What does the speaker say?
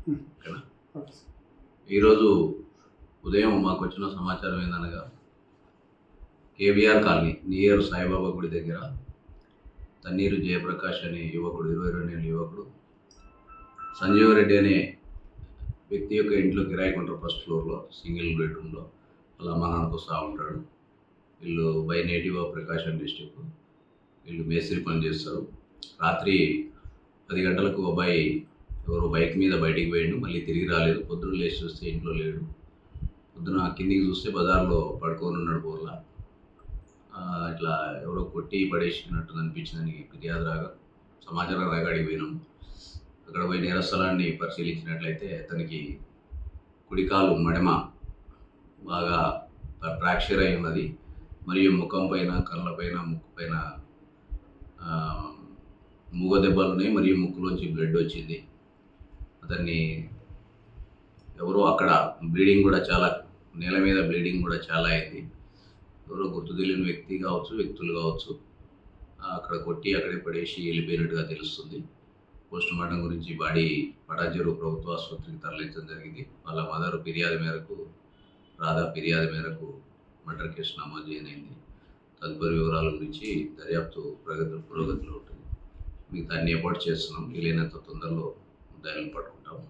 ఓకేనా? Okay sir. ఈరోజు ఉదయం మాకు వచ్చిన సమాచారం ఏందనగా కేబీఆర్ కాలనీ నియర్ సాయిబాబా గుడి దగ్గర తన్నీరు జయప్రకాష్ అనే యువకుడు 22 ఏళ్ళ యువకుడు సంజీవరెడ్డి అనే వ్యక్తి యొక్క ఇంట్లో కిరాయికి ఉంటారు. ఫస్ట్ ఫ్లోర్లో సింగిల్ బెడ్రూమ్లో వాళ్ళ అమ్మ నాన్నతో సహా ఉంటాడు. వీళ్ళు by native of Prakasam district. వీళ్ళు మేస్త్రి పని చేస్తారు. రాత్రి 10 గంటలకు అబ్బాయి ఎవరో బైక్ మీద బయటికి పోయిండు, మళ్ళీ తిరిగి రాలేదు. పొద్దున్న లేచి చూస్తే ఇంట్లో లేడు. పొద్దున కిందికి చూస్తే బజార్లో పడుకొని ఉన్నాడు బోర్లా. ఇట్లా ఎవరో కొట్టి పడేసినట్టు అనిపించిందని ఫిర్యాదు రాగా సమాచారం రాగా అడిగి పోయినాం. అక్కడ పోయి నేరస్థలాన్ని పరిశీలించినట్లయితే అతనికి కుడికాలు మడమ బాగా ఫ్రాక్చర్ అయి ఉన్నది. మరియు ముఖం పైన, కళ్ళపైన, ముక్కు పైన మూగ దెబ్బలు ఉన్నాయి. మరియు ముక్కులోంచి బ్లడ్ వచ్చింది. అతన్ని ఎవరో అక్కడ బ్లీడింగ్ కూడా చాలా, నేల మీద బ్లీడింగ్ కూడా చాలా అయింది. ఎవరో గుర్తు తెలియని వ్యక్తులు కావచ్చు అక్కడ కొట్టి అక్కడే పడేసి వెళ్ళిపోయినట్టుగా తెలుస్తుంది. పోస్ట్ మార్టం గురించి బాడీ పటాన్చెరు ప్రభుత్వ ఆసుపత్రికి తరలించడం జరిగింది. వాళ్ళ మదర్ ఫిర్యాదు మేరకు మర్డర్ కేసు నమోదు చేయనైంది. తదుపరి వివరాల గురించి దర్యాప్తు పురోగతిలో ఉంటుంది. మీకు దాన్ని ఏర్పాటు చేస్తున్నాం. వీలైనంత తొందరలో దాన్ని పట్టుకుంటాము.